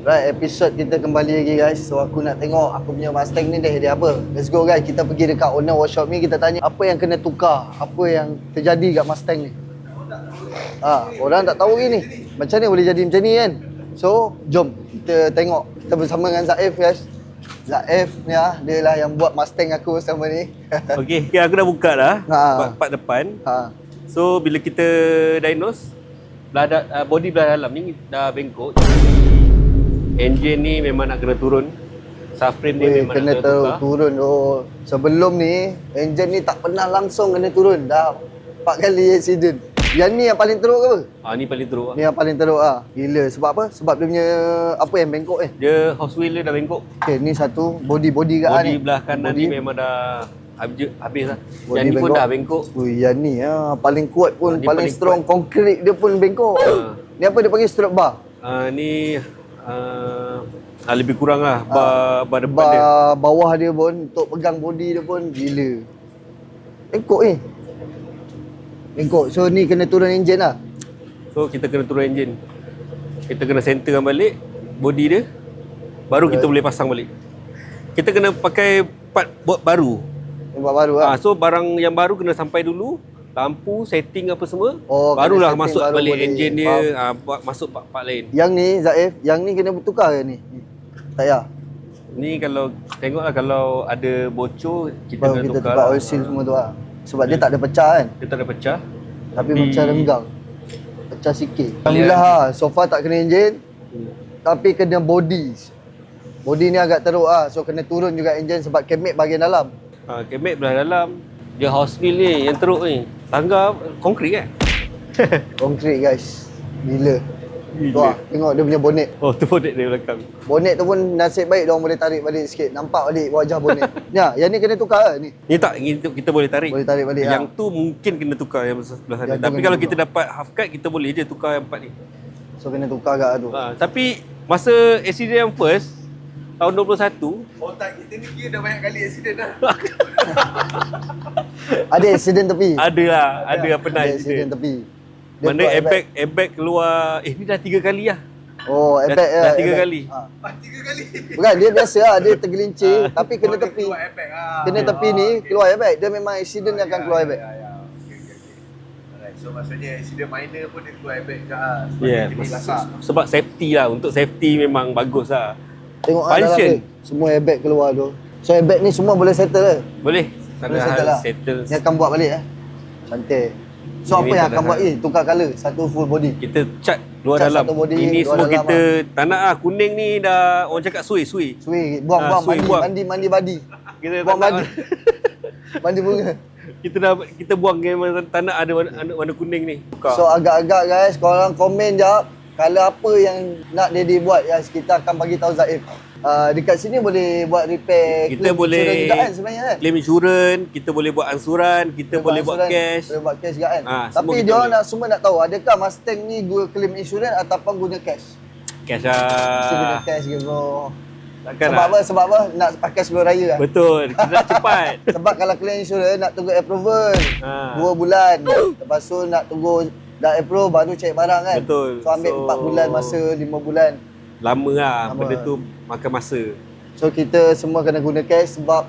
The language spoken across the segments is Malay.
Right, episod kita kembali lagi guys. So aku nak tengok aku punya Mustang ni dia apa. Let's go guys, kita pergi dekat owner workshop ni. Kita tanya apa yang kena tukar, apa yang terjadi kat Mustang ni. Orang tak tahu ni. Macam ni boleh jadi macam ni kan. So, jom kita tengok. Kita bersama dengan Zaif guys. Zaif ni dia lah yang buat Mustang aku selama ni. Okey, aku dah buka dah. Part depan. So bila kita diagnose body belah dalam ni dah bengkok. Engine ni memang nak kena turun. Subframe ni memang kena nak kena turun. Oh, sebelum ni engine ni tak pernah langsung kena turun. Dah 4 kali accident. Yang ni yang paling teruk ke apa? Ni paling teruk. Ni yang paling teruk Gila. Sebab apa? Sebab dia punya apa yang bengkok Dia house wheel dia dah bengkok. Okay, ni satu body kat body ni. Belah kanan ni memang dah habis lah. Body yang ni pun dah bengkok. Ui, yang ni paling kuat pun, paling strong kuat. konkret dia pun bengkok. Ni apa dia panggil stroke bar? Ni lebih kurang lah bar depan bar dia. Bawah dia pun untuk pegang body dia pun gila. Bengkok ni. Bengkok. So ni kena turun enjin lah. So kita kena turun enjin. Kita kena centerkan balik body dia. Baru kita boleh pasang balik. Kita kena pakai part baru. Buat baru So barang yang baru kena sampai dulu. Lampu, setting apa semua. Barulah masuk baru balik boleh. enjin dia, masuk part lain. Yang ni Zaif, yang ni kena bertukar ke ni? Tak payah. Ni kalau tengoklah kalau ada bocor kita Baru kena kita tukar tukar oil seal semua tu Sebab dia tak ada pecah kan. Dia tak ada pecah. Tapi macam renggang. Pecah sikit. Alhamdulillah so far tak kena enjin. Tapi kena body. Body ni agak teruk So kena turun juga enjin sebab kemek bahagian dalam. Kemek belah dalam. Dia house wheel ni yang teruk ni. Tangga konkrit kan? Konkret guys. Gila. Tu tengok dia punya bonnet. Oh tu bonnet dia belakang. Bonnet tu pun nasib baik diorang boleh tarik balik sikit. Nampak balik wajah bonnet. Yang ni kena tukar ke ni? Ni tak, kita boleh tarik. Boleh tarik balik Yang tu mungkin kena tukar yang sebelah sana. Tapi kalau kita dapat half cut, kita boleh je tukar yang part ni. So kena tukar kat tu. Tapi masa accident yang first tahun 21. Oh tak, kita ni kira dah banyak kali accident dah. Ada accident tepi? Ada lah, ada pernah accident tepi. Mana airbag keluar, ni dah 3 kali lah. Oh, airbag dah 3 kali. 3 kali. Bukan, dia biasa dia tergelincir tapi kena tepi. Keluar airbag Kena tepi ni, keluar airbag. Dia memang accident dia akan keluar airbag. Okay. Alright, so maksudnya accident minor pun dia keluar airbag juga Sebab safety lah, untuk safety memang bagus lah. Tengok function. Semua airbag keluar tu. So airbag ni semua boleh settle ke? Boleh. Boleh settle lah. Ni akan buat balik Cantik. So apa yang akan buat tukar colour satu full body. Kita cat luar dalam. Ini semua kita tak nak kuning ni dah orang cakap suih. Buang mandi body. Kita buang mandi. Mandi bunga. Kita buang memang tak nak ada warna kuning ni. Tukar. So agak-agak guys, korang komen jap kalau apa yang nak Daddy buat kita akan bagi tahu Zaif. Dekat sini boleh buat repair, kita boleh juga kan sebenarnya kan? Claim insurans, kita boleh buat ansuran, kita boleh buat cash. Boleh buat cash juga kan? Tapi dia semua nak tahu adakah Mustang ni guna claim insurans ataupun guna cash? Cash Mesti guna cash ke bro? Takkan Sebab apa? Nak pakai sebelum raya kan? Betul, kita nak cepat. Sebab kalau claim insurans nak tunggu approval 2 bulan. Lepas tu nak tunggu dah approve baru check barang kan? Betul. So ambil 4 bulan masa, 5 bulan. Lama lah, benda tu makan masa. So kita semua kena guna cash sebab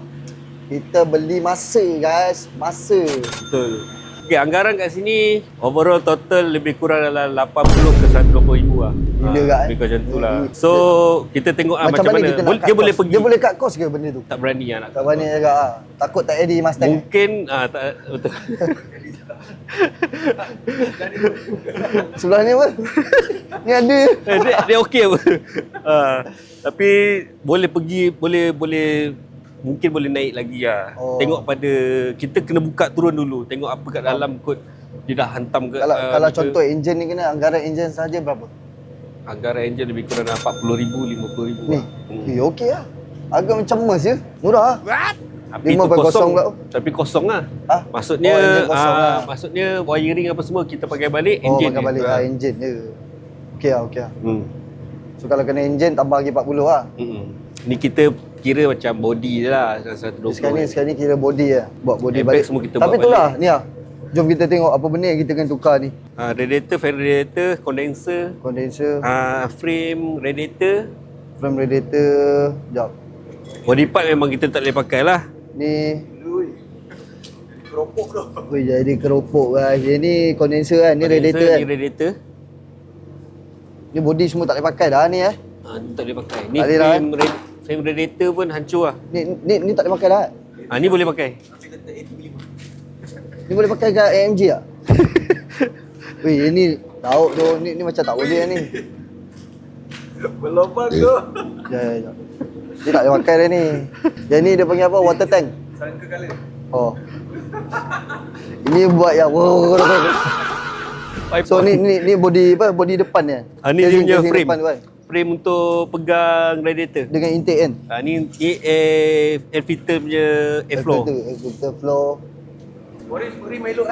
kita beli masa guys. Masa. Betul. Okay, anggaran kat sini overall total lebih kurang dalam 80 ke 120 ribu lah. Gila kan? Lebih kurang macam tu lah. So kita tengok macam mana. Dia boleh pergi. Dia boleh cut cost ke benda tu? Tak berani lah nak. Tak berani juga Takut tak jadi Mustang. Mungkin tak betul. Sebelah ni apa? Ni ada. Dia okey apa. Tapi boleh pergi, boleh mungkin boleh naik lagi lah. Tengok pada kita kena buka turun dulu. Tengok apa kat dalam kot dia dah hantam ke. Kalau contoh enjin ni kena anggaran enjin saja berapa? Anggaran enjin lebih kurang 40,000 50,000 ni. lah. Okey lah. Harga macam emas je. Murah lah. Tapi 5 tu kosong pula. Tapi kosong lah. Maksudnya maksudnya wiring apa semua kita pakai balik enjin. Pakai balik enjin je. Okey lah. So kalau kena enjin tambah lagi 40 lah. Ni kita kira macam body je lah 120. Sekarang ni kira body lah. Buat body airbag balik semua kita tapi buat itulah balik. Ni lah. Jom kita tengok apa benda yang kita kena tukar ni. Radiator, fan radiator, condenser, Condenser, frame radiator, Frame radiator. Sekejap. Body part memang kita tak boleh pakai lah. Ni. Ui. Keropok tu. Ui, jadi keropok guys. Dia ni condenser kan. Ni radiator kan. Ni radiator. Ni body semua tak boleh pakai dah ni Ni tak boleh pakai. Ni Tak boleh dah, frame radiator pun hancur lah. Ni tak boleh pakai dah. Ni boleh pakai. Ni boleh pakai kat AMG tak? Weh, ni tahu tu. Ni macam tak boleh ni. Berlobang tu. Ya. Dia tak boleh pakai dah ni. Yang ni dia panggil apa? Water tank. Sangka kali. Oh. Ini buat yang So ni body apa? Body depan ni. Ni dia punya Casing frame. depan tu kan? Frame untuk pegang radiator. Dengan intake kan? Ni air filter punya airflow. Air filter flow. Spori elok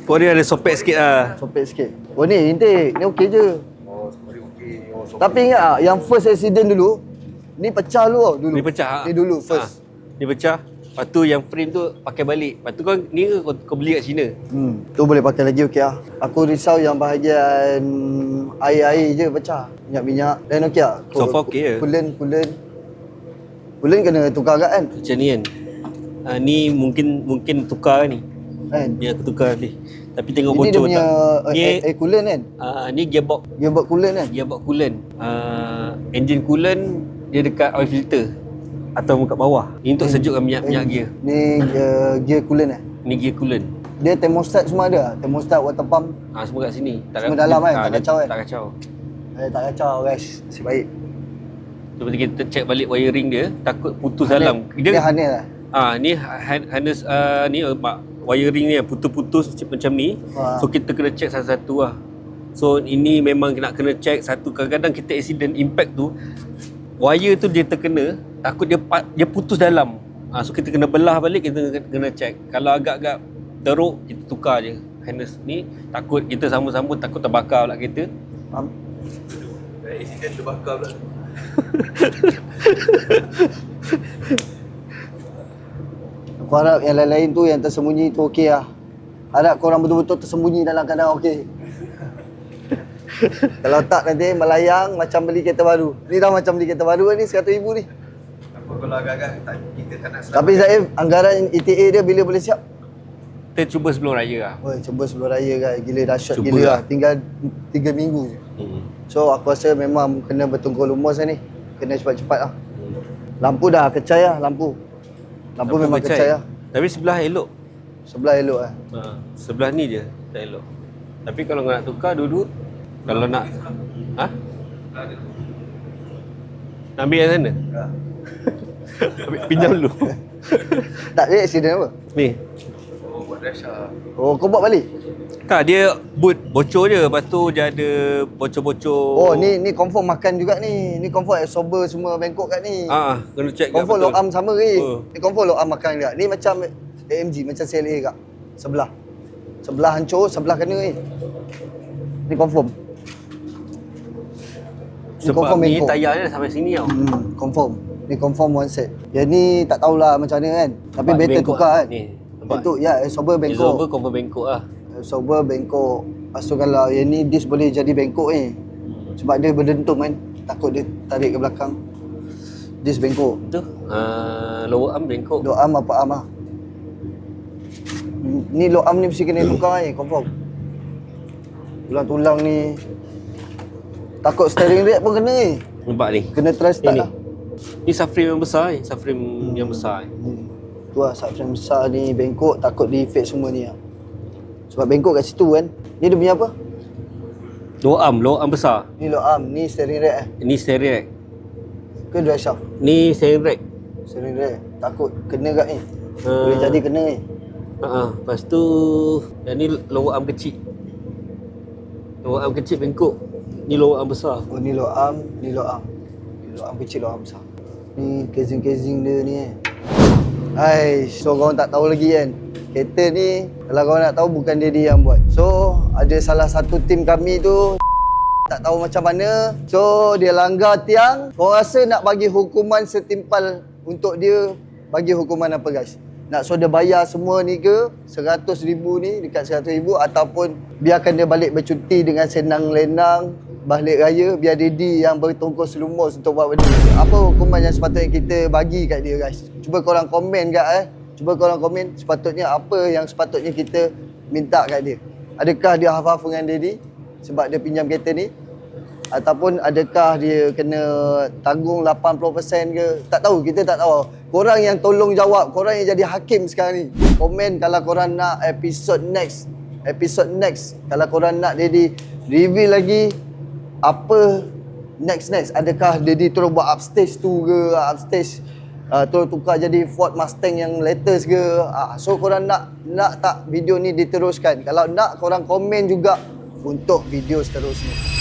Port dia ada sopek sikit lah. Sopek sikit. Oh ni intake. Ni okey je. Oh, spori okey. Oh, so Tapi ingat tak, yang first accident dulu, ni pecah dulu tau dulu. Ni pecah. Ni dulu first. Ni pecah. Lepas tu yang frame tu pakai balik. Lepas tu ni kau beli kat China. Tu boleh pakai lagi okey lah. Aku risau yang bahagian air-air je pecah. Minyak-minyak. Dan okey lah. So far okey je. Coolant kena tukar kat kan? Macam ni kan. Ni mungkin tukar ni. Kan? Ni aku tukar ni. Tapi tengok Ini bocor dia punya tak. Ni air coolant kan? ni gearbox Coolant kan? coolant. Engine coolant dia dekat oil filter atau kat bawah. Ini untuk sejukkan minyak gear. Ni gear coolant Ni gear coolant. Dia thermostat semua ada? Thermostat, water pump? Semua kat sini. Semua dalam kan? Tak kacau kan? Tak kacau. Tak kacau guys. Nasib baik. Lepas tu kita check balik wiring dia, takut putus dalam. Dia harness lah. Ni harness ni wiring ni putus-putus macam ni. So kita kena check satu-satu lah. So ini memang nak kena check satu. Kadang-kadang kita accident impact tu wire tu dia terkena, takut dia putus dalam. So kita kena belah balik, kita kena check. Kalau agak-agak teruk, kita tukar je harness ni. Takut kita sambung-sambung, takut terbakar pula kereta. Accident terbakar pula. Aku harap yang lain-lain tu, yang tersembunyi tu okey lah. Harap korang betul-betul tersembunyi dalam keadaan okey. Kalau tak nanti melayang macam beli kereta baru. Ni dah macam beli kereta baru ni, RM100,000 ni. Apa kalau agak-agak kita tak nak Tapi Zaif, anggaran ETA dia bila boleh siap? Kita cuba sebelum raya lah. Cuba sebelum raya kan. Gila dahsyat Cuba gila lah. lah. Tinggal 3 minggu je. So aku rasa memang kena bertungkul lumus lah ni. Kena cepat-cepat lah. Lampu dah kecai lah, lampu memang kecai lah. Tapi sebelah elok. Sebelah elok lah. Sebelah ni je tak elok. Tapi kalau nak tukar dua-dua, kalau nak nak ambil yang sana? Pinjam dulu. Tak ada accident apa? Ni. Oh, buat dahsyat. Oh, kau buat balik? Tak, dia boot bocor je. Lepas tu dia ada bocor-bocor. Oh, ni confirm makan juga ni. Ni confirm absorber semua bengkok kat ni. Kena check Confirm lock arm sama ke? Oh. Ni confirm lock arm makan juga. Ni macam AMG, macam CLA kak. Sebelah hancur, sebelah kena ni. Ni confirm. Sebab confirm ni bengkok. tayar dia sampai sini tau. Confirm. Ni confirm one set. Yang ni tak tahulah macam mana kan. Tapi Nampak better bengkok tukar lah. kan. Ni, nampak? Itu ya absorber bengkok. Absorber confirm bengkok lah. Absorber bengkok. Lepas tu kalau yang ni disc boleh jadi bengkok ni. Sebab dia berdentum kan. Takut dia tarik ke belakang. Disc bengkok. Tu lower arm bengkok. Low arm apa arm lah. Ni low arm ni mesti kena tukar ni, confirm. Tulang-tulang ni. Takut steering rack pun kena ni. Nampak ni. Kena try start Ni. lah. Ni subframe yang besar ni. Subframe yang besar ni. Tu lah subframe besar ni, bengkok takut di fade semua ni lah. Sebab bengkok kat situ kan. Ni dia punya apa? Lower arm besar. Ni low arm, ni steering rack Ni steering rack. ke drive shaft? Ni steering rack. Steering rack. Takut kena kat ni. Boleh jadi kena ni. Lepas tu yang ni lower arm kecil. Lower arm kecil bengkok. Ni lower arm besar. Oh ni low arm, ni low arm. Ni low arm kecil, low arm besar. Ni casing-casing dia ni so korang tak tahu lagi kan. Kereta ni kalau korang nak tahu bukan dia yang buat. So ada salah satu tim kami tu tak tahu macam mana. So dia langgar tiang. Korang rasa nak bagi hukuman setimpal untuk dia, bagi hukuman apa guys? Nak suruh dia bayar semua ni ke RM100,000 ni, dekat RM100,000, ataupun biarkan dia balik bercuti dengan senang lenang balik raya biar Daddy yang bertongkos lumus untuk buat benda ni. Apa hukuman yang sepatutnya kita bagi kat dia guys? Cuba korang komen kat Cuba korang komen sepatutnya apa yang sepatutnya kita minta kat dia. Adakah dia half-half dengan Daddy sebab dia pinjam kereta ni? Ataupun adakah dia kena tanggung 80% ke? Tak tahu, kita tak tahu. Korang yang tolong jawab, korang yang jadi hakim sekarang ni. Komen kalau korang nak episode next. Kalau korang nak Daddy reveal lagi apa next. Adakah Daddy terus buat upstage tu ke? Terus tukar jadi Ford Mustang yang latest ke? So korang nak tak video ni diteruskan? Kalau nak, korang komen juga untuk video seterusnya.